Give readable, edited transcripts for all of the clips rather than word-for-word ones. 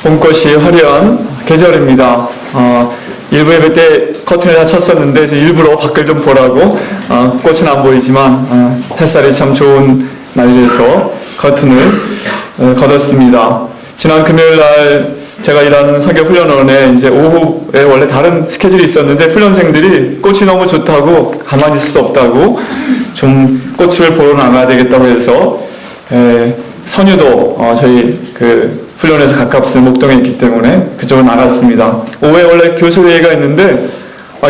봄꽃이 화려한 계절입니다. 일부 예배 때 커튼을 다 쳤었는데 일부러 밖을 좀 보라고 꽃은 안 보이지만 햇살이 참 좋은 날이라서 커튼을 걷었습니다. 지난 금요일 날 제가 일하는 선교훈련원에 이제 오후에 원래 다른 스케줄이 있었는데 훈련생들이 꽃이 너무 좋다고 가만히 있을 수 없다고 좀 꽃을 보러 나가야 되겠다고 해서 선유도 저희 그 훈련에서 가깝습니다. 목동에 있기 때문에 그쪽으로 나갔습니다. 오후에 원래 교수회의가 있는데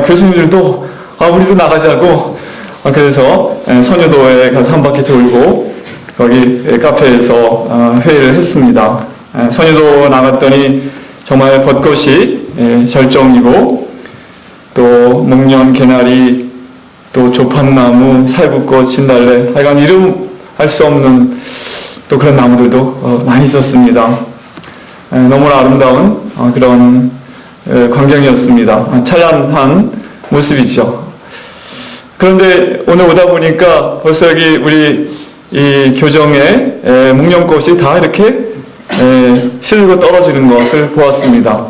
교수님들도 우리도 나가자고 그래서 선유도에 가서 한 바퀴 돌고 거기 카페에서 회의를 했습니다. 선유도 나갔더니 정말 벚꽃이 절정이고 또 목련, 개나리, 또 조판나무, 살구꽃, 진달래 하여간 이름할 수 없는 또 그런 나무들도 많이 있었습니다. 너무나 아름다운 그런 광경이었습니다. 찬란한 모습이죠. 그런데 오늘 오다 보니까 벌써 여기 우리 이 교정에 목련꽃이 다 이렇게 시들고 떨어지는 것을 보았습니다.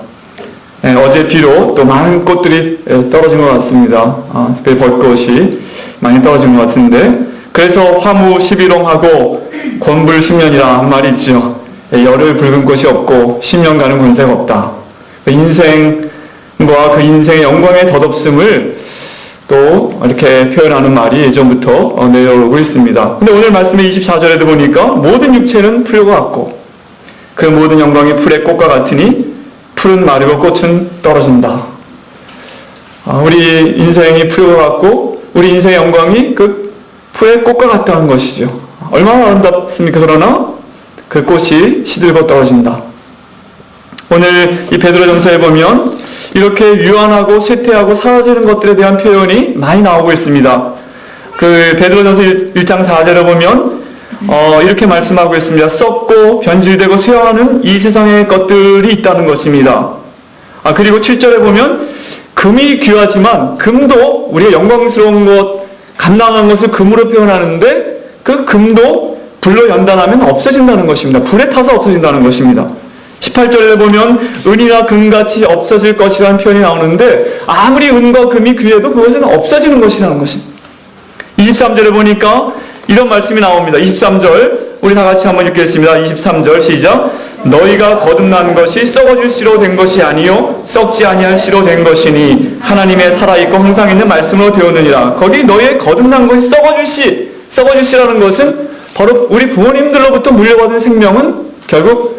어제 비로 또 많은 꽃들이 떨어진 것 같습니다. 특별히 벚꽃이 많이 떨어진 것 같은데, 그래서 화무 11홍하고 권불 10년이라 한 말이 있죠. 열흘 붉은 꽃이 없고 10년 가는 권세가 없다. 인생과 그 인생의 영광의 덧없음을 또 이렇게 표현하는 말이 예전부터 내려오고 있습니다. 근데 오늘 말씀의 24절에도 보니까 모든 육체는 풀과 같고 그 모든 영광이 풀의 꽃과 같으니 풀은 마르고 꽃은 떨어진다. 우리 인생이 풀과 같고 우리 인생의 영광이 그 풀의 꽃과 같다는 것이죠. 얼마나 아름답습니까? 그러나 그 꽃이 시들고 떨어진다. 오늘 이 베드로전서에 보면 이렇게 유한하고 쇠퇴하고 사라지는 것들에 대한 표현이 많이 나오고 있습니다. 그 베드로전서 1장 4절에 보면 이렇게 말씀하고 있습니다. 썩고 변질되고 쇠화하는 이 세상의 것들이 있다는 것입니다. 그리고 7절에 보면 금이 귀하지만 금도 우리의 영광스러운 것, 감당한 것을 금으로 표현하는데 그 금도 불로 연단하면 없어진다는 것입니다. 불에 타서 없어진다는 것입니다. 18절에 보면 은이나 금같이 없어질 것이라는 표현이 나오는데 아무리 은과 금이 귀해도 그것은 없어지는 것이라는 것입니다. 23절에 보니까 이런 말씀이 나옵니다. 23절 우리 다 같이 한번 읽겠습니다. 23절 시작. 너희가 거듭난 것이 썩어질 씨로 된 것이 아니요 썩지 아니할 씨로 된 것이니 하나님의 살아있고 항상 있는 말씀으로 되었느니라. 거기 너희의 거듭난 것이 썩어질 씨라는 것은 바로 우리 부모님들로부터 물려받은 생명은 결국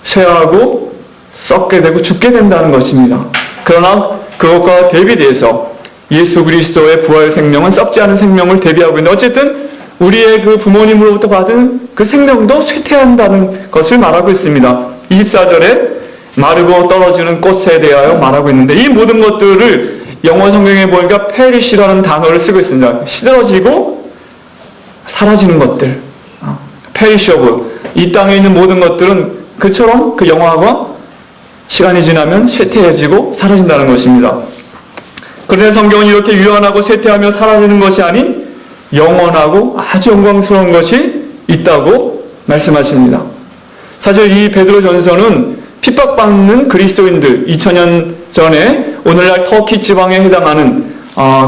쇠하고 썩게 되고 죽게 된다는 것입니다. 그러나 그것과 대비돼서 예수 그리스도의 부활 생명은 썩지 않은 생명을 대비하고 있는데 어쨌든 우리의 그 부모님으로부터 받은 그 생명도 쇠퇴한다는 것을 말하고 있습니다. 24절에 마르고 떨어지는 꽃에 대하여 말하고 있는데 이 모든 것들을 영어 성경에 보니까 perish라는 단어를 쓰고 있습니다. 시들어지고 사라지는 것들, perishable. 이 땅에 있는 모든 것들은 그처럼 그 영화가 시간이 지나면 쇠퇴해지고 사라진다는 것입니다. 그런데 성경은 이렇게 유한하고 쇠퇴하며 사라지는 것이 아닌 영원하고 아주 영광스러운 것이 있다고 말씀하십니다. 사실 이 베드로전서는 핍박받는 그리스도인들 2000년 전에 오늘날 터키 지방에 해당하는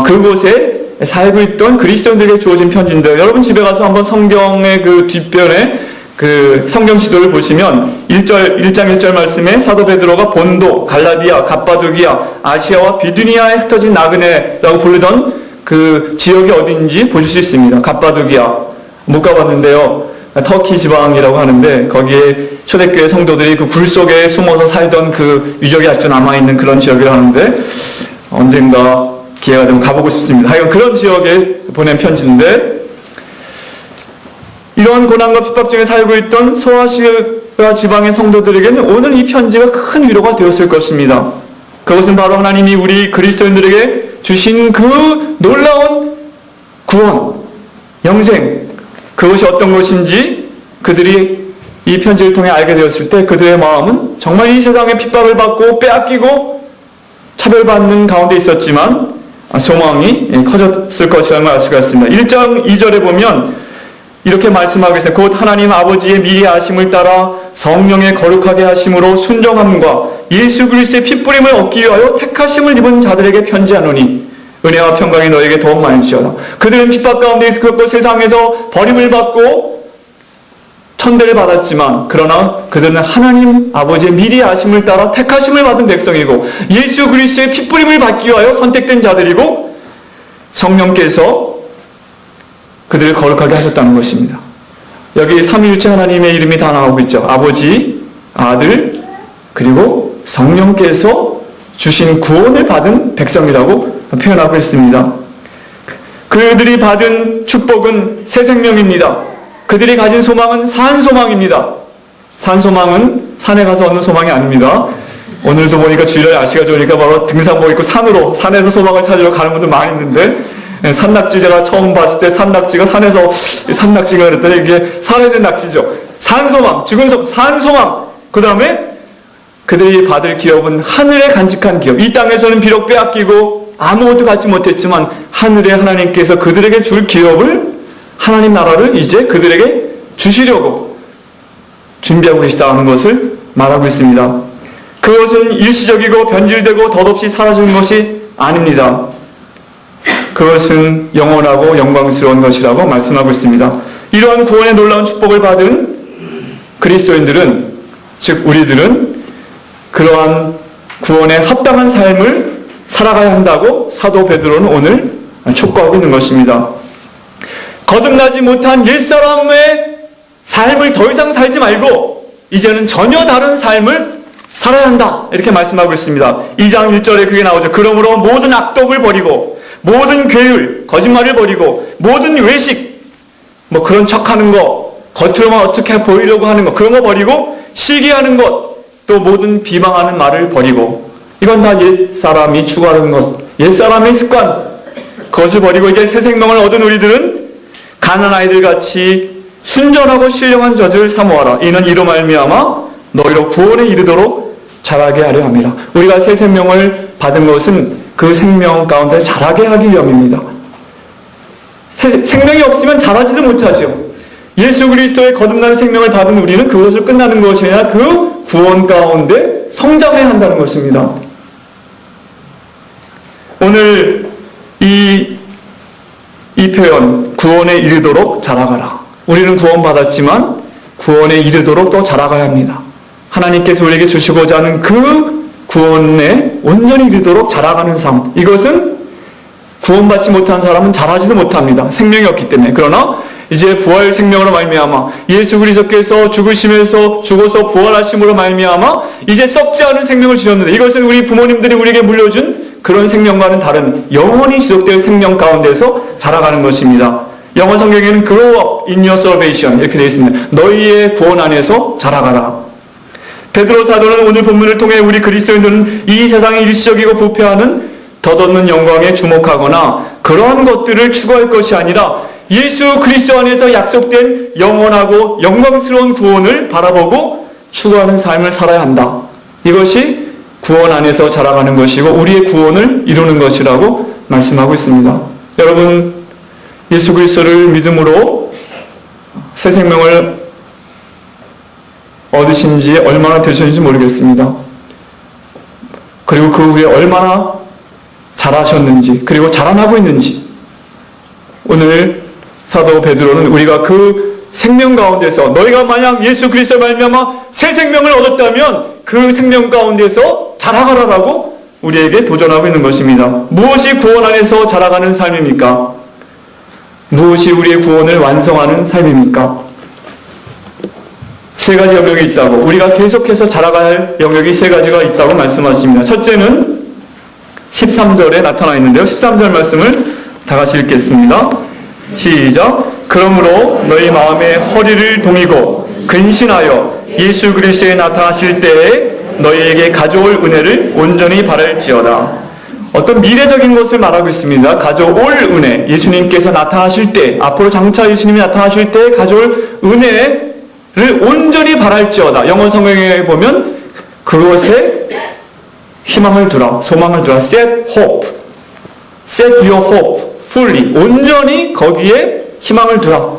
그곳에 살고 있던 그리스도인들에게 주어진 편지인데 여러분 집에 가서 한번 성경의 그 뒷변에 그 성경 지도를 보시면 1장 1절 말씀에 사도 베드로가 본도, 갈라디아, 갑바도기아, 아시아와 비두니아에 흩어진 나그네라고 부르던 그 지역이 어딘지 보실 수 있습니다. 갑바도기아 못 가봤는데요. 터키 지방이라고 하는데 거기에 초대교회 성도들이 그 굴 속에 숨어서 살던 그 유적이 아직도 남아있는 그런 지역이라고 하는데 언젠가 기회가 되면 가보고 싶습니다. 하여간 그런 지역에 보낸 편지인데 이러한 고난과 핍박 중에 살고 있던 소아시아 지방의 성도들에게는 오늘 이 편지가 큰 위로가 되었을 것입니다. 그것은 바로 하나님이 우리 그리스도인들에게 주신 그 놀라운 구원, 영생, 그것이 어떤 것인지 그들이 이 편지를 통해 알게 되었을 때 그들의 마음은 정말 이 세상에 핍박을 받고 빼앗기고 차별받는 가운데 있었지만 소망이 커졌을 것이라는 걸 알 수가 있습니다. 1장 2절에 보면 이렇게 말씀하고 있어요. 곧 하나님 아버지의 미리 아심을 따라 성령의 거룩하게 하심으로 순정함과 예수 그리스도의 핏부림을 얻기 위하여 택하심을 입은 자들에게 편지하노니 은혜와 평강이 너에게 더욱 많을지어다. 그들은 핍박 가운데 있었고 세상에서 버림을 받고 천대를 받았지만 그러나 그들은 하나님 아버지의 미리 아심을 따라 택하심을 받은 백성이고 예수 그리스도의 핏부림을 받기 위하여 선택된 자들이고 성령께서 그들을 거룩하게 하셨다는 것입니다. 여기 삼위일체 하나님의 이름이 다 나오고 있죠. 아버지, 아들, 그리고 성령께서 주신 구원을 받은 백성이라고 표현하고 있습니다. 그들이 받은 축복은 새 생명입니다. 그들이 가진 소망은 산 소망입니다. 산 소망은 산에 가서 얻는 소망이 아닙니다. 오늘도 보니까 주일날 날씨가 좋으니까 바로 등산복 입고 산에서 소망을 찾으러 가는 분들 많이 있는데 산낙지 제가 처음 봤을 때 산낙지가 산에서 산낙지가 그랬더니 이게 산에 있는 낙지죠. 산소망, 죽은 소망, 산소망. 그 다음에 그들이 받을 기업은 하늘에 간직한 기업. 이 땅에서는 비록 빼앗기고 아무것도 갖지 못했지만 하늘에 하나님께서 그들에게 줄 기업을 하나님 나라를 이제 그들에게 주시려고 준비하고 계시다는 것을 말하고 있습니다. 그것은 일시적이고 변질되고 덧없이 사라지는 것이 아닙니다. 그것은 영원하고 영광스러운 것이라고 말씀하고 있습니다. 이러한 구원의 놀라운 축복을 받은 그리스도인들은, 즉 우리들은 그러한 구원에 합당한 삶을 살아가야 한다고 사도 베드로는 오늘 촉구하고 있는 것입니다. 거듭나지 못한 옛사람의 삶을 더 이상 살지 말고 이제는 전혀 다른 삶을 살아야 한다, 이렇게 말씀하고 있습니다. 2장 1절에 그게 나오죠. 그러므로 모든 악독을 버리고 모든 괴율, 거짓말을 버리고 모든 외식, 그런 척하는 거, 겉으로만 어떻게 보이려고 하는 거, 그런 거 버리고 시기하는 것, 또 모든 비방하는 말을 버리고, 이건 다 옛사람이 추구하는 것, 옛사람의 습관, 그것을 버리고 이제 새 생명을 얻은 우리들은 가난 아이들 같이 순전하고 신령한 젖을 사모하라. 이는 이로 말미암아 너희로 구원에 이르도록 자라게 하려 함이라. 우리가 새 생명을 받은 것은 그 생명 가운데 자라게 하기 위함입니다. 생명이 없으면 자라지도 못하죠. 예수 그리스도의 거듭난 생명을 받은 우리는 그것을 끝나는 것이 아니라 그 구원 가운데 성장해야 한다는 것입니다. 오늘 이 표현, 구원에 이르도록 자라가라. 우리는 구원받았지만 구원에 이르도록 또 자라가야 합니다. 하나님께서 우리에게 주시고자 하는 그 구원에 온전히 이르도록 자라가는 삶, 이것은 구원받지 못한 사람은 자라지도 못합니다. 생명이 없기 때문에. 그러나 이제 부활 생명으로 말미암아 예수 그리스도께서 죽으시면서 죽어서 부활하심으로 말미암아 이제 썩지 않은 생명을 주셨는데, 이것은 우리 부모님들이 우리에게 물려준 그런 생명과는 다른 영원히 지속될 생명 가운데서 자라가는 것입니다. 영어 성경에는 grow up in your salvation 이렇게 되어 있습니다. 너희의 구원 안에서 자라가라. 베드로 사도는 오늘 본문을 통해 우리 그리스도인들은 이 세상의 일시적이고 부패하는 덧없는 영광에 주목하거나 그러한 것들을 추구할 것이 아니라 예수 그리스도 안에서 약속된 영원하고 영광스러운 구원을 바라보고 추구하는 삶을 살아야 한다. 이것이 구원 안에서 자라가는 것이고 우리의 구원을 이루는 것이라고 말씀하고 있습니다. 여러분, 예수 그리스도를 믿음으로 새 생명을 얻으신 지 얼마나 되셨는지 모르겠습니다. 그리고 그 후에 얼마나 잘하셨는지, 그리고 자라나고 있는지, 오늘 사도 베드로는 우리가 그 생명 가운데서, 너희가 만약 예수 그리스도를 말미암아 새 생명을 얻었다면 그 생명 가운데서 자라가라라고 우리에게 도전하고 있는 것입니다. 무엇이 구원 안에서 자라가는 삶입니까? 무엇이 우리의 구원을 완성하는 삶입니까? 세 가지 영역이 있다고, 우리가 계속해서 자라가야 할 영역이 세 가지가 있다고 말씀하십니다. 첫째는 13절에 나타나 있는데요. 13절 말씀을 다 같이 읽겠습니다. 시작. 그러므로 너희 마음의 허리를 동이고 근신하여 예수 그리스도에 나타나실 때에 너희에게 가져올 은혜를 온전히 바랄지어다. 어떤 미래적인 것을 말하고 있습니다. 가져올 은혜, 예수님께서 나타나실 때, 앞으로 장차 예수님이 나타나실 때 가져올 은혜를 온전히 바랄지어다. 영어 성경에 보면 그것에 희망을 두라, 소망을 두라. Set hope, set your hope fully. 온전히 거기에 희망을 두라.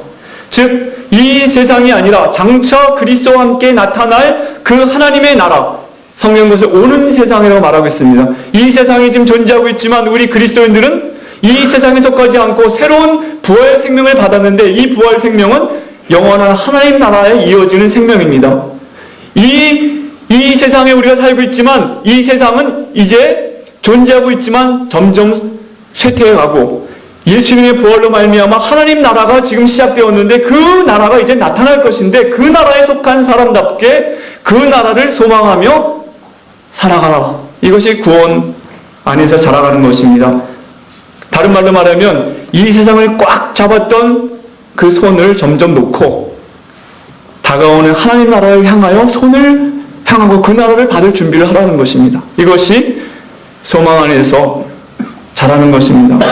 즉, 이 세상이 아니라 장차 그리스도와 함께 나타날 그 하나님의 나라, 성경 것을 오는 세상이라고 말하고 있습니다. 이 세상이 지금 존재하고 있지만 우리 그리스도인들은 이 세상에 속하지 않고 새로운 부활 생명을 받았는데, 이 부활 생명은 영원한 하나님 나라에 이어지는 생명입니다. 이 세상에 우리가 살고 있지만 이 세상은 이제 존재하고 있지만 점점 쇠퇴해가고, 예수님의 부활로 말미암아 하나님 나라가 지금 시작되었는데 그 나라가 이제 나타날 것인데, 그 나라에 속한 사람답게 그 나라를 소망하며 살아가라. 이것이 구원 안에서 자라가는 것입니다. 다른 말로 말하면 이 세상을 꽉 잡았던 그 손을 점점 놓고 다가오는 하나님 나라를 향하여 손을 향하고 그 나라를 받을 준비를 하라는 것입니다. 이것이 소망 안에서 자라는 것입니다.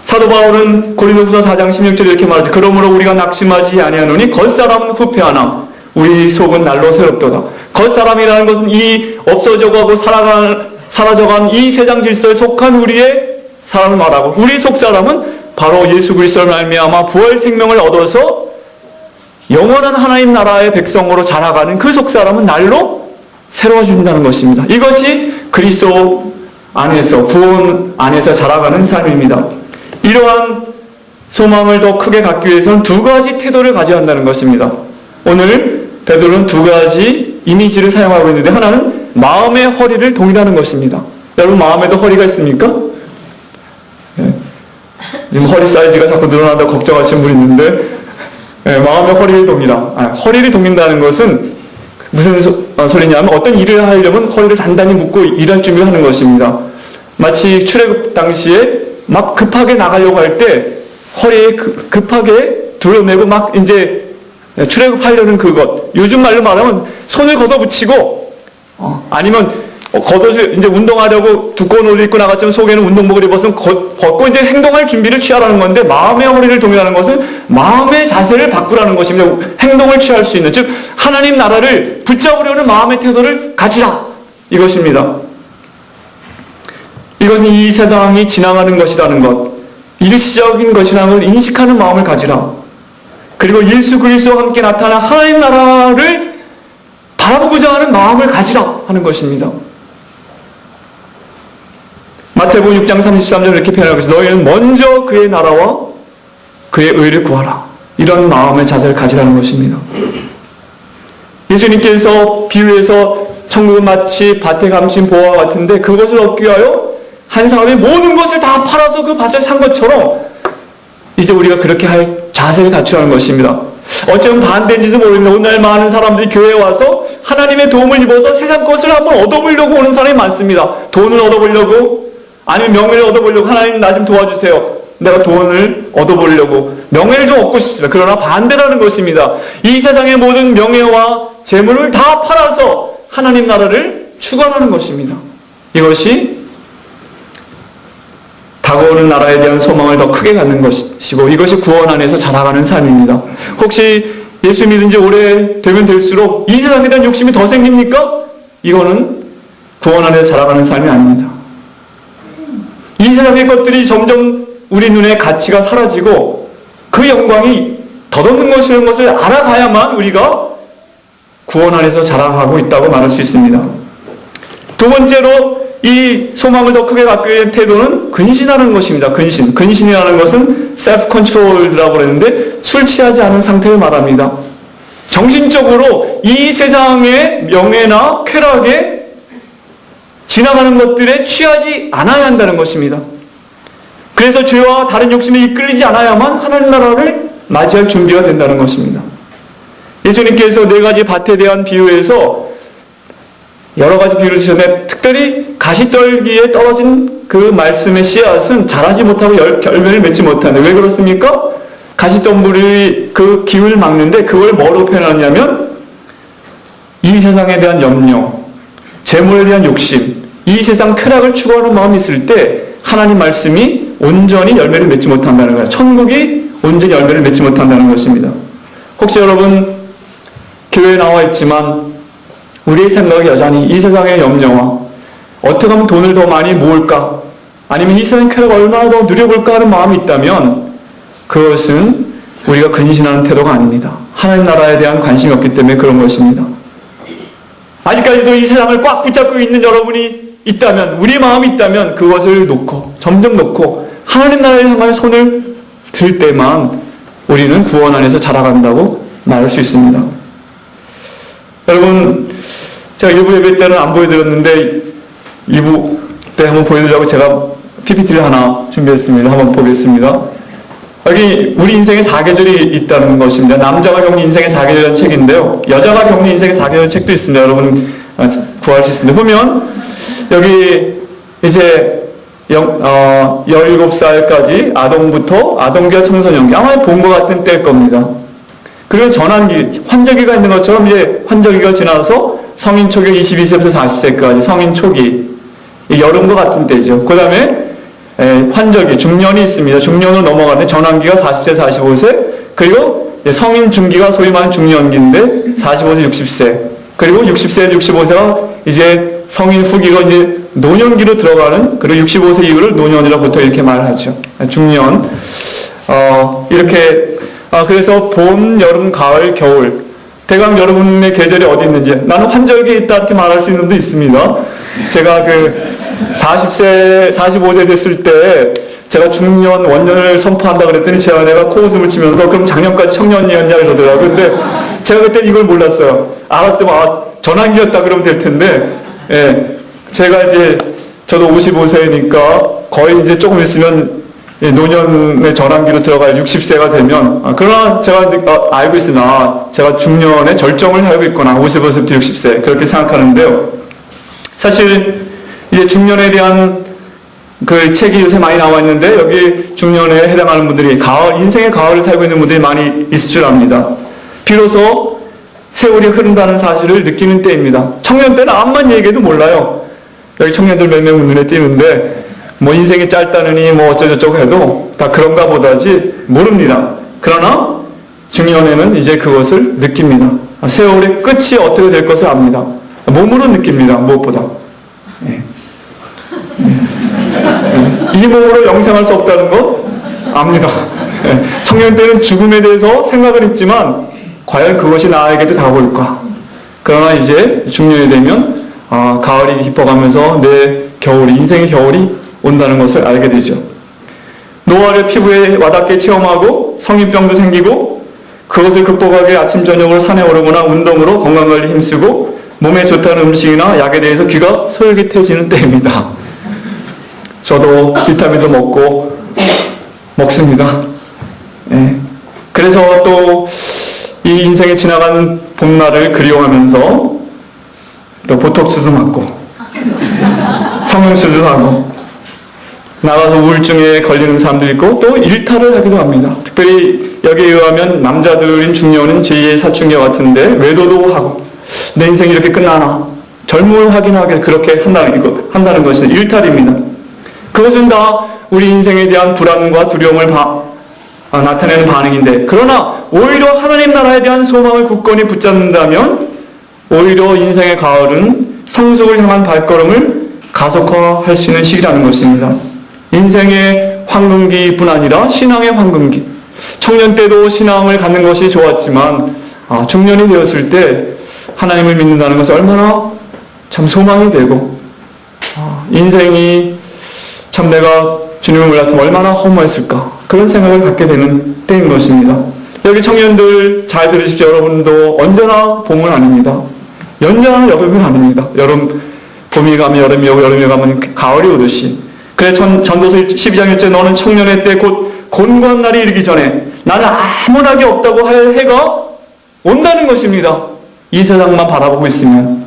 사도 바울은 고린도후서 4장 16절에 이렇게 말하죠. 그러므로 우리가 낙심하지 아니하노니 겉사람은 후패하나 우리 속은 날로 새롭도다. 겉사람이라는 것은 이 없어져가고 사라져간 이 세상 질서에 속한 우리의 사람을 말하고, 우리 속사람은 바로 예수 그리스도를 말미암아 부활 생명을 얻어서 영원한 하나님 나라의 백성으로 자라가는 그 속사람은 날로 새로워진다는 것입니다. 이것이 그리스도 안에서, 구원 안에서 자라가는 삶입니다. 이러한 소망을 더 크게 갖기 위해서는 두 가지 태도를 가져야 한다는 것입니다. 오늘 베드로는 두 가지 이미지를 사용하고 있는데, 하나는 마음의 허리를 동이라는 것입니다. 여러분, 마음에도 허리가 있습니까? 네. 지금 허리 사이즈가 자꾸 늘어난다고 걱정하시는 분이 있는데, 네, 마음의 허리를 동이라. 허리를 동인다는 것은 무슨 소리냐면, 어떤 일을 하려면 허리를 단단히 묶고 일할 준비를 하는 것입니다. 마치 출애굽 당시에 막 급하게 나가려고 할 때 허리에 급하게 둘러매고 막 이제 출애굽하려는 그것, 요즘 말로 말하면 손을 걷어붙이고, 아니면 겉옷을 이제 운동하려고 두꺼운 옷을 입고 나갔지만 속에는 운동복을 입어서 벗고 이제 행동할 준비를 취하라는 건데, 마음의 허리를 동이라는 것은 마음의 자세를 바꾸라는 것입니다. 행동을 취할 수 있는, 즉 하나님 나라를 붙잡으려는 마음의 태도를 가지라, 이것입니다. 이것은 이 세상이 지나가는 것이라는 것, 일시적인 것이라는 걸 인식하는 마음을 가지라. 그리고 예수 그리스도와 함께 나타난 하나님 나라를 바라보고자 하는 마음을 가지라 하는 것입니다. 마태복음 6장 33절 이렇게 표현하고 있습니다. 너희는 먼저 그의 나라와 그의 의를 구하라. 이런 마음의 자세를 가지라는 것입니다. 예수님께서 비유해서 천국은 마치 밭에 감춘 보화와 같은데, 그것을 얻기 위하여 한 사람이 모든 것을 다 팔아서 그 밭을 산 것처럼 이제 우리가 그렇게 할 자세를 갖추라는 것입니다. 어쩌면 반대인지도 모르겠는데, 오늘 많은 사람들이 교회에 와서 하나님의 도움을 입어서 세상 것을 한번 얻어보려고 오는 사람이 많습니다. 돈을 얻어보려고, 아니면 명예를 얻어보려고. 하나님 나 좀 도와주세요. 내가 돈을 얻어보려고, 명예를 좀 얻고 싶습니다. 그러나 반대라는 것입니다. 이 세상의 모든 명예와 재물을 다 팔아서 하나님 나라를 추구하는 것입니다. 이것이 다가오는 나라에 대한 소망을 더 크게 갖는 것이고, 이것이 구원 안에서 자라가는 삶입니다. 혹시 예수 믿은 지 오래되면 될수록 이 세상에 대한 욕심이 더 생깁니까? 이거는 구원 안에서 자라가는 삶이 아닙니다. 이 세상의 것들이 점점 우리 눈에 가치가 사라지고 그 영광이 덧없는 것이라는 것을 알아가야만 우리가 구원 안에서 자라가고 있다고 말할 수 있습니다. 두 번째로 이 소망을 더 크게 갖기 위한 태도는 근신하는 것입니다. 근신이라는 것은 self-control이라고 그랬는데, 술 취하지 않은 상태를 말합니다. 정신적으로 이 세상의 명예나 쾌락에 지나가는 것들에 취하지 않아야 한다는 것입니다. 그래서 죄와 다른 욕심에 이끌리지 않아야만 하나님 나라를 맞이할 준비가 된다는 것입니다. 예수님께서 네 가지 밭에 대한 비유에서 여러 가지 비유를 주셨는데, 특별히 가시떨기에 떨어진 그 말씀의 씨앗은 자라지 못하고 열매를 맺지 못하는데, 왜 그렇습니까? 가시덤불이 그 기운을 막는데, 그걸 뭐로 표현하냐면 이 세상에 대한 염려, 재물에 대한 욕심, 이 세상 쾌락을 추구하는 마음이 있을 때 하나님 말씀이 온전히 열매를 맺지 못한다는 거예요. 천국이 온전히 열매를 맺지 못한다는 것입니다. 혹시 여러분 교회에 나와 있지만 우리의 생각이 여전히 이 세상의 염려와 어떻게 하면 돈을 더 많이 모을까, 아니면 이 세상의 쾌락을 얼마나 더 누려볼까 하는 마음이 있다면, 그것은 우리가 근신하는 태도가 아닙니다. 하나님 나라에 대한 관심이 없기 때문에 그런 것입니다. 아직까지도 이 세상을 꽉 붙잡고 있는 여러분이 있다면, 우리 마음이 있다면 그것을 놓고, 점점 놓고 하나님 나라를 향하여 손을 들 때만 우리는 구원 안에서 자라간다고 말할 수 있습니다. 여러분, 제가 1부 예배 때는 안 보여드렸는데 2부 때 한번 보여드리려고 제가 PPT를 하나 준비했습니다. 한번 보겠습니다. 여기 우리 인생의 4계절이 있다는 것입니다. 남자가 겪는 인생의 4계절이라는 책인데요. 여자가 겪는 인생의 4계절 책도 있습니다. 여러분 구할 수 있습니다. 보면 여기 이제 17살까지 아동기와 청소년기, 아마 본 것 같은 때일 겁니다. 그리고 전환기, 환절기가 있는 것처럼 이제 환절기가 지나서 성인 초기 22세부터 40세까지 성인 초기, 여름과 같은 때죠. 그 다음에 환절기, 중년이 있습니다. 중년으로 넘어가는데 전환기가 40세, 45세, 그리고 성인 중기가 소위 말하는 중년기인데 45세, 60세, 그리고 60세, 65세가 이제 성인 후기가 이제 노년기로 들어가는, 그리고 65세 이후를 노년이라고 보통 이렇게 말하죠. 중년. 이렇게, 그래서 봄, 여름, 가을, 겨울. 대강 여러분의 계절이 어디 있는지, 나는 환절기에 있다 이렇게 말할 수 있는 분도 있습니다. 제가 40세, 45세 됐을 때 제가 중년, 원년을 선포한다 그랬더니 제 아내가 코웃음을 치면서 그럼 작년까지 청년이었냐 그러더라고요. 근데 제가 그때 이걸 몰랐어요. 알았으면 전환기였다 그러면 될 텐데, 예. 제가 이제 저도 55세니까 거의 이제 조금 있으면 노년의 전환기로 들어갈 60세가 되면, 그러나 제가 알고 있으나 제가 중년의 절정을 살고 있거나 55세부터 60세 그렇게 생각하는데요. 사실 이제 중년에 대한 그 책이 요새 많이 나와 있는데 여기 중년에 해당하는 분들이 인생의 가을을 살고 있는 분들이 많이 있을 줄 압니다. 비로소 세월이 흐른다는 사실을 느끼는 때입니다. 청년 때는 암만 얘기해도 몰라요. 여기 청년들 몇 명 눈에 띄는데 뭐 인생이 짧다느니 뭐 어쩌고저쩌고 해도 다 그런가 보다지 모릅니다. 그러나 중년에는 이제 그것을 느낍니다. 세월의 끝이 어떻게 될 것을 압니다. 몸으로 느낍니다. 무엇보다. 네. 이 몸으로 영생할 수 없다는 것 압니다. 네. 청년 때는 죽음에 대해서 생각은 있지만 과연 그것이 나에게도 다가올까? 그러나 이제 중년이 되면 가을이 깊어가면서 내 겨울이, 인생의 겨울이 온다는 것을 알게 되죠. 노화를 피부에 와닿게 체험하고 성인병도 생기고 그것을 극복하기 위해 아침 저녁으로 산에 오르거나 운동으로 건강관리 힘쓰고 몸에 좋다는 음식이나 약에 대해서 귀가 솔깃해지는 때입니다. 저도 비타민도 먹습니다. 네. 그래서 또 이 인생에 지나간 봄날을 그리워하면서 또 보톡스도 맞고 성형수술도 하고 나가서 우울증에 걸리는 사람도 있고 또 일탈을 하기도 합니다. 특별히 여기에 의하면 남자들인 중년은 제2의 사춘기와 같은데 외도도 하고 내 인생이 이렇게 끝나나 젊음을 확인하게 그렇게 한다는 것은 일탈입니다. 그것은 다 우리 인생에 대한 불안과 두려움을 나타내는 반응인데, 그러나 오히려 하나님 나라에 대한 소망을 굳건히 붙잡는다면 오히려 인생의 가을은 성숙을 향한 발걸음을 가속화할 수 있는 시기라는 것입니다. 인생의 황금기뿐 아니라 신앙의 황금기. 청년 때도 신앙을 갖는 것이 좋았지만 중년이 되었을 때 하나님을 믿는다는 것은 얼마나 참 소망이 되고 인생이 참 내가 주님을 몰랐으면 얼마나 허무했을까, 그런 생각을 갖게 되는 때인 것입니다. 여기 청년들 잘 들으십시오. 여러분도 언제나 봄은 아닙니다. 연년은 여름은 아닙니다. 봄이 가면 여름이 오고 여름이 가면 가을이 오듯이. 그래 전도서 12장 1절 너는 청년의 때 곧 곤고한 날이 이르기 전에 나는 아무나게 없다고 할 해가 온다는 것입니다. 이 세상만 바라보고 있으면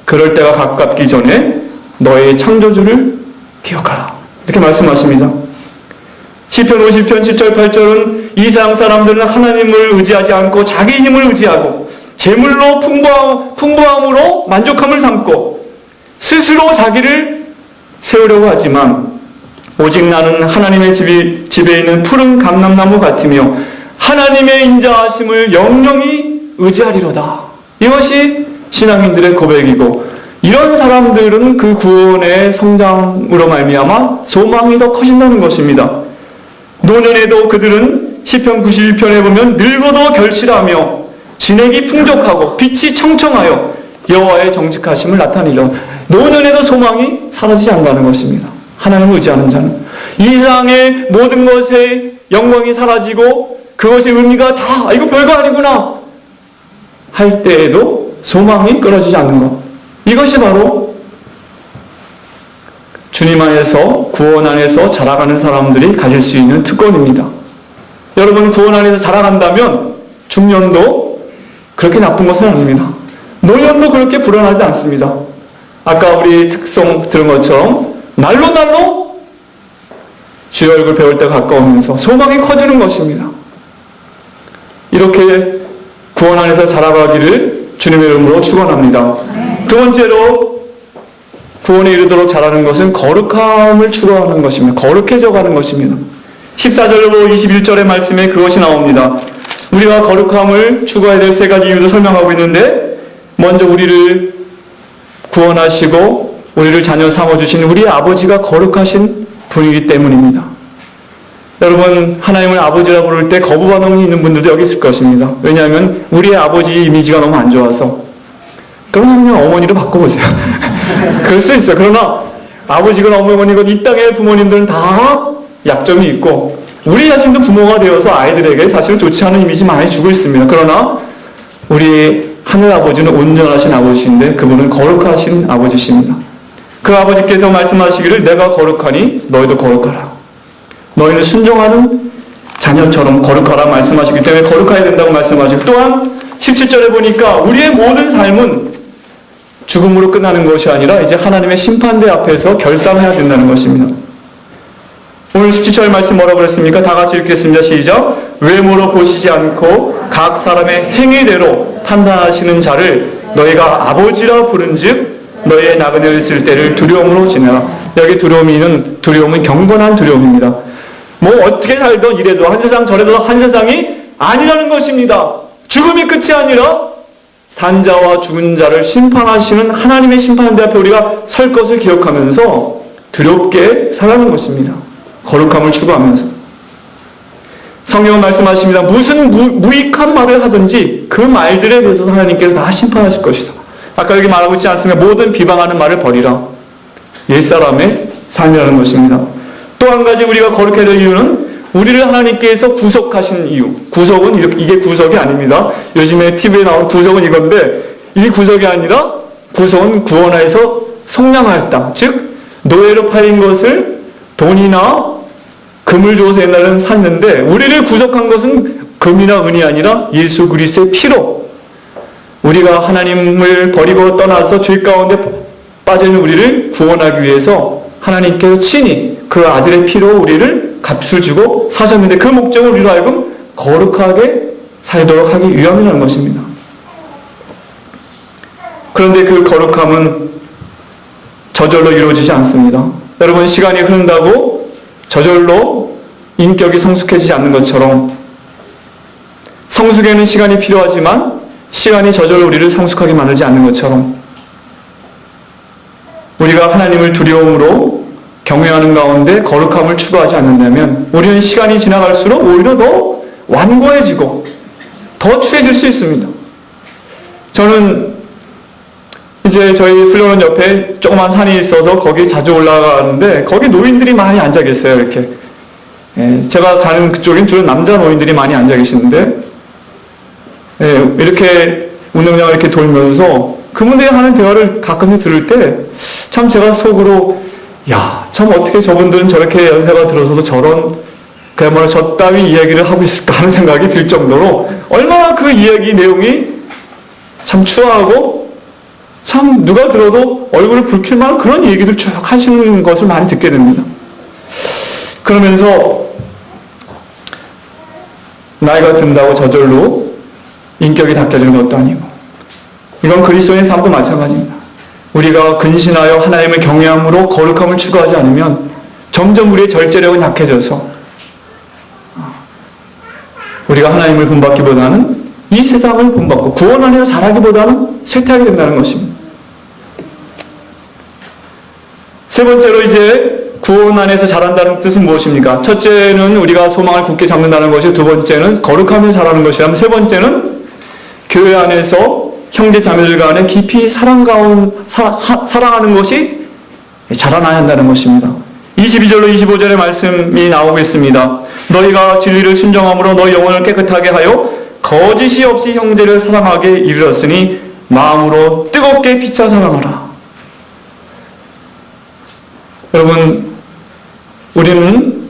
그럴 때가 가깝기 전에 너의 창조주를 기억하라, 이렇게 말씀하십니다. 시편 50편 7절 8절은 이 세상 사람들은 하나님을 의지하지 않고 자기 힘을 의지하고 재물로 풍부함으로 만족함을 삼고 스스로 자기를 세우려고 하지만 오직 나는 하나님의 집에 있는 푸른 감람나무 같으며 하나님의 인자하심을 영영히 의지하리로다. 이것이 신앙인들의 고백이고, 이런 사람들은 그 구원의 성장으로 말미암아 소망이 더 커진다는 것입니다. 노년에도 그들은 시편 91편에 보면 늙어도 결실하며 진액이 풍족하고 빛이 청청하여 여호와의 정직하심을 나타내려. 노년에도 소망이 사라지지 않는다는 것입니다. 하나님을 의지하는 자는 이 세상의 모든 것의 영광이 사라지고 그것의 의미가 다 이거 별거 아니구나 할 때에도 소망이 끊어지지 않는 것, 이것이 바로 주님 안에서, 구원 안에서 자라가는 사람들이 가질 수 있는 특권입니다. 여러분, 구원 안에서 자라간다면 중년도 그렇게 나쁜 것은 아닙니다. 노년도 그렇게 불안하지 않습니다. 아까 우리 특송 들은 것처럼 날로 주의 얼굴 배울 때가 가까우면서 소망이 커지는 것입니다. 이렇게 구원 안에서 자라가기를 주님의 이름으로 축원합니다. 두 번째로 구원에 이르도록 자라는 것은 거룩함을 추구하는 것입니다. 거룩해져 가는 것입니다. 14절로 21절의 말씀에 그것이 나옵니다. 우리가 거룩함을 추구해야 될 세 가지 이유를 설명하고 있는데, 먼저 우리를 구원하시고 우리를 자녀 삼아주신 우리 아버지가 거룩하신 분이기 때문입니다. 여러분, 하나님을 아버지라 부를 때 거부 반응이 있는 분들도 여기 있을 것입니다. 왜냐하면 우리의 아버지 이미지가 너무 안 좋아서. 그럼 그냥 어머니로 바꿔보세요. 그럴 수 있어요. 그러나 아버지건 어머니건 이 땅의 부모님들은 다 약점이 있고, 우리 자신도 부모가 되어서 아이들에게 사실 좋지 않은 이미지 많이 주고 있습니다. 그러나 우리 하늘 아버지는 온전하신 아버지인데 그분은 거룩하신 아버지십니다. 그 아버지께서 말씀하시기를 내가 거룩하니 너희도 거룩하라. 너희는 순종하는 자녀처럼 거룩하라 말씀하시기 때문에 거룩해야 된다고 말씀하시고, 또한 17절에 보니까 우리의 모든 삶은 죽음으로 끝나는 것이 아니라 이제 하나님의 심판대 앞에서 결산해야 된다는 것입니다. 오늘 17절 말씀 뭐라고 그랬습니까? 다 같이 읽겠습니다. 시작. 외모로 보시지 않고 각 사람의 행위대로 판단하시는 자를 너희가 아버지라 부른즉 너희의 나그네를 있을 때를 두려움으로 지내라. 여기 두려움은 경건한 두려움입니다. 뭐 어떻게 살던 이래도 한 세상 저래도 한 세상이 아니라는 것입니다. 죽음이 끝이 아니라 산자와 죽은 자를 심판하시는 하나님의 심판대 앞에 우리가 설 것을 기억하면서 두렵게 살아가는 것입니다. 거룩함을 추구하면서. 성경은 말씀하십니다. 무슨 무익한 말을 하든지 그 말들에 대해서 하나님께서 다 심판하실 것이다. 아까 여기 말하고 있지 않습니까? 모든 비방하는 말을 버리라. 옛사람의 삶이라는 것입니다. 또 한 가지 우리가 거룩해야 될 이유는 우리를 하나님께서 구속하신 이유. 구속은 이게 구속이 아닙니다. 요즘에 TV에 나온 구속은 이건데, 이 구속이 아니라 구속은 구원하여서 속량하였다. 즉 노예로 팔린 것을 돈이나 금을 주어서 옛날에는 샀는데, 우리를 구속한 것은 금이나 은이 아니라 예수 그리스도의 피로, 우리가 하나님을 버리고 떠나서 죄 가운데 빠져있는 우리를 구원하기 위해서 하나님께서 친히 그 아들의 피로 우리를 값을 주고 사셨는데, 그 목적은 우리로 하여금 거룩하게 살도록 하기 위함이라는 것입니다. 그런데 그 거룩함은 저절로 이루어지지 않습니다. 여러분, 시간이 흐른다고 저절로 인격이 성숙해지지 않는 것처럼 성숙에는 시간이 필요하지만 시간이 저절로 우리를 성숙하게 만들지 않는 것처럼, 우리가 하나님을 두려움으로 경외하는 가운데 거룩함을 추구하지 않는다면 우리는 시간이 지나갈수록 오히려 더 완고해지고 더 추해질 수 있습니다. 저는 이제 저희 훈련원 옆에 조그만 산이 있어서 거기 자주 올라가는데 거기 노인들이 많이 앉아 계세요. 이렇게. 제가 가는 그쪽엔 주로 남자 노인들이 많이 앉아 계시는데, 이렇게 운동장을 이렇게 돌면서 그분들이 하는 대화를 가끔씩 들을 때 참 제가 속으로, 야, 참 어떻게 저분들은 저렇게 연세가 들어서도 저런 그야말로 저 따위 이야기를 하고 있을까 하는 생각이 들 정도로 얼마나 그 이야기 내용이 참 추하고 참 누가 들어도 얼굴을 붉힐 만한 그런 얘기들 쭉 하시는 것을 많이 듣게 됩니다. 그러면서 나이가 든다고 저절로 인격이 닦여지는 것도 아니고, 이건 그리스도의 삶도 마찬가지입니다. 우리가 근신하여 하나님을 경외함으로 거룩함을 추구하지 않으면 점점 우리의 절제력은 약해져서 우리가 하나님을 본받기보다는 이 세상을 본받고 구원 안에서 자라기보다는 쇠퇴하게 된다는 것입니다. 세 번째로 이제 구원 안에서 자란다는 뜻은 무엇입니까? 첫째는 우리가 소망을 굳게 잡는다는 것이, 두 번째는 거룩하며 자라는 것이라면, 세 번째는 교회 안에서 형제 자매들 간에 깊이 사랑하는 것이 자라나야 한다는 것입니다. 22절로 25절의 말씀이 나오고 있습니다. 너희가 진리를 순종함으로 너희 영혼을 깨끗하게 하여 거짓이 없이 형제를 사랑하게 이르렀으니 마음으로 뜨겁게 피차 사랑하라. 여러분, 우리는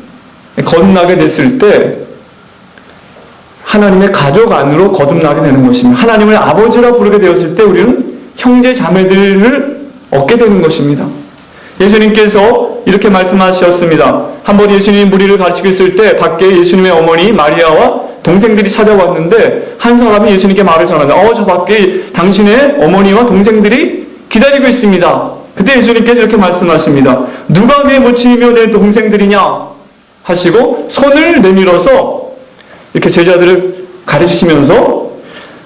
거듭나게 됐을 때 하나님의 가족 안으로 거듭나게 되는 것입니다. 하나님을 아버지라 부르게 되었을 때 우리는 형제 자매들을 얻게 되는 것입니다. 예수님께서 이렇게 말씀하셨습니다. 한번 예수님이 무리를 가르치고 있을 때 밖에 예수님의 어머니 마리아와 동생들이 찾아왔는데 한 사람이 예수님께 말을 전하다. 저 밖에 당신의 어머니와 동생들이 기다리고 있습니다. 그때 예수님께서 이렇게 말씀하십니다. 누가 내 모친이며 내 동생들이냐 하시고 손을 내밀어서 이렇게 제자들을 가르치시면서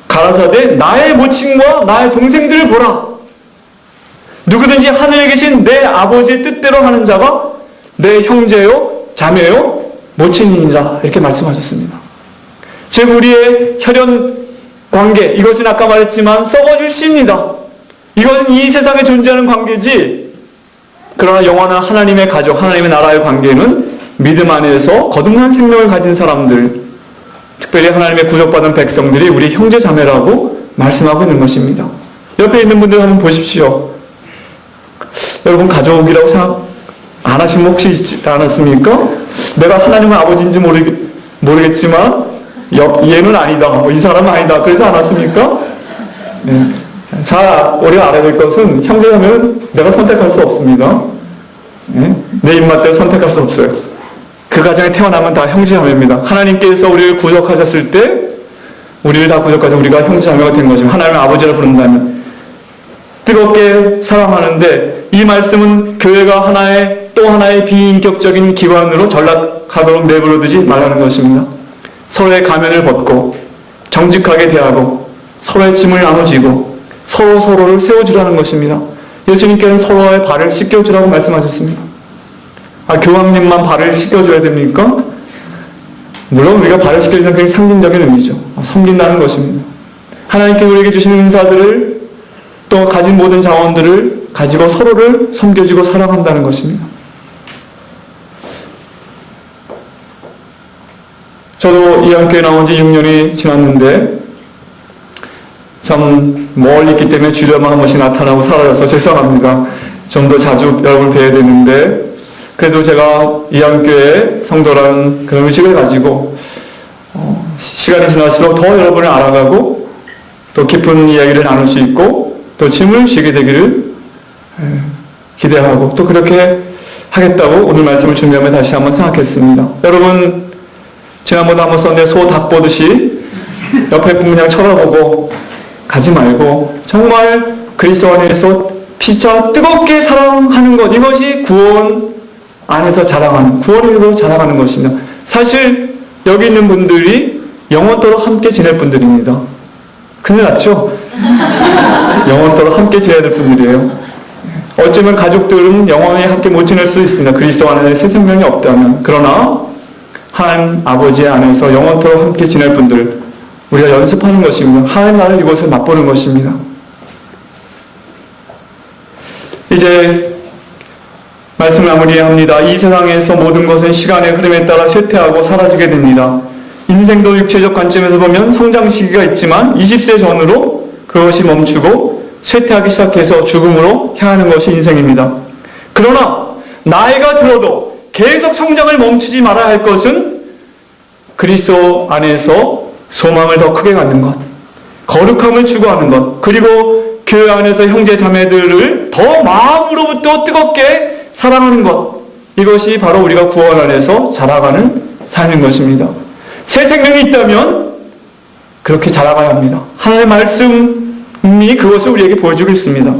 가라사대 나의 모친과 나의 동생들을 보라. 누구든지 하늘에 계신 내 아버지의 뜻대로 하는 자가 내 형제요 자매요 모친이니라, 이렇게 말씀하셨습니다. 즉 우리의 혈연 관계, 이것은 아까 말했지만 썩어질 씨입니다. 이것은 이 세상에 존재하는 관계지, 그러나 영원한 하나님의 가족, 하나님의 나라의 관계는 믿음 안에서 거듭난 생명을 가진 사람들, 특별히 하나님의 구속받은 백성들이 우리 형제 자매라고 말씀하고 있는 것입니다. 옆에 있는 분들 한번 보십시오. 여러분 가족이라고 생각 안 하시면 혹시 있지 않았습니까? 내가 하나님의 아버지인지 모르겠지만 얘는 아니다, 이 사람은 아니다, 그러지 않았습니까? 네. 자, 우리가 알아야 될 것은 형제자매는 내가 선택할 수 없습니다. 네? 내 입맛대로 선택할 수 없어요. 그 가정에 태어나면 다 형제자매입니다. 하나님께서 우리를 구속하셨을 때 우리를 다 구속하셔서 우리가 형제자매가 된 것입니다. 하나님의 아버지라 부른다면 뜨겁게 사랑하는데, 이 말씀은 교회가 또 하나의 비인격적인 기관으로 전락하도록 내버려두지 말라는 것입니다. 서로의 가면을 벗고 정직하게 대하고 서로의 짐을 나눠지고 서로를 세워주라는 것입니다. 예수님께서는 서로의 발을 씻겨주라고 말씀하셨습니다. 교황님만 발을 씻겨줘야 됩니까? 물론 우리가 발을 씻겨주는 게 상징적인 의미죠. 섬긴다는 것입니다. 하나님께 우리에게 주시는 은사들을 또 가진 모든 자원들을 가지고 서로를 섬겨주고 사랑한다는 것입니다. 저도 이 학교에 나온 지 6년이 지났는데 참 멀리 있기 때문에 주려만 한 번씩 나타나고 사라져서 죄송합니다. 좀 더 자주 여러분을 뵈야 되는데, 그래도 제가 이 학교의 성도라는 그런 의식을 가지고 시간이 지날수록 더 여러분을 알아가고 또 깊은 이야기를 나눌 수 있고 또 짐을 쉬게 되기를 기대하고 또 그렇게 하겠다고 오늘 말씀을 준비하며 다시 한번 생각했습니다. 여러분, 지난번에 한번 썼는데 소 닭 보듯이 옆에 분 그냥 쳐다보고 가지 말고 정말 그리스도 안에서 피차 뜨겁게 사랑하는 것, 이것이 구원 안에서 자랑하는, 구원에서 자랑하는 것입니다. 사실 여기 있는 분들이 영원토록 함께 지낼 분들입니다. 큰일 났죠? 영원토록 함께 지내야 될 분들이에요. 어쩌면 가족들은 영원히 함께 못 지낼 수 있습니다. 그리스도 안에 새 생명이 없다면. 그러나 하나님 아버지 안에서 영원토록 함께 지낼 분들, 우리가 연습하는 것입니다. 하나님 나라를 이곳에 맛보는 것입니다. 이제 말씀을 마무리합니다. 이 세상에서 모든 것은 시간의 흐름에 따라 쇠퇴하고 사라지게 됩니다. 인생도 육체적 관점에서 보면 성장 시기가 있지만 20세 전으로 그것이 멈추고 쇠퇴하기 시작해서 죽음으로 향하는 것이 인생입니다. 그러나 나이가 들어도 계속 성장을 멈추지 말아야 할 것은 그리스도 안에서 소망을 더 크게 갖는 것, 거룩함을 추구하는 것, 그리고 교회 안에서 형제 자매들을 더 마음으로부터 뜨겁게 사랑하는 것, 이것이 바로 우리가 구원 안에서 자라가는 삶인 것입니다. 새 생명이 있다면 그렇게 자라가야 합니다. 하나님의 말씀이 그것을 우리에게 보여주고 있습니다.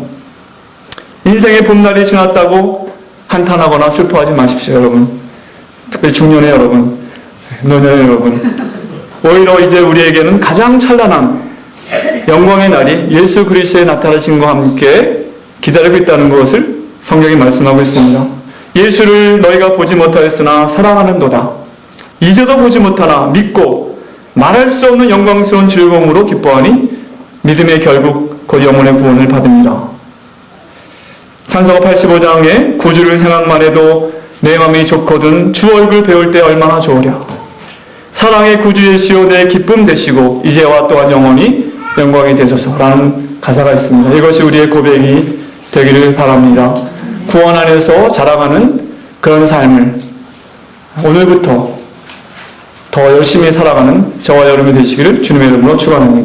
인생의 봄날이 지났다고 한탄하거나 슬퍼하지 마십시오, 여러분. 특별히 중년의 여러분, 노년의 여러분. 오히려 이제 우리에게는 가장 찬란한 영광의 날이 예수 그리스도의 나타나심과 함께 기다리고 있다는 것을 성경이 말씀하고 있습니다. 예수를 너희가 보지 못하였으나 사랑하는도다. 이제도 보지 못하나 믿고 말할 수 없는 영광스러운 즐거움으로 기뻐하니 믿음의 결국 곧 영혼의 구원을 받습니다. 찬송가 85장에 구주를 생각만 해도 내 마음이 좋거든 주 얼굴 배울 때 얼마나 좋으랴. 사랑의 구주 예수여 내 기쁨 되시고 이제와 또한 영원히 영광이 되소서라는 가사가 있습니다. 이것이 우리의 고백이 되기를 바랍니다. 구원 안에서 자라가는 그런 삶을 오늘부터 더 열심히 살아가는 저와 여러분이 되시기를 주님의 이름으로 축원합니다.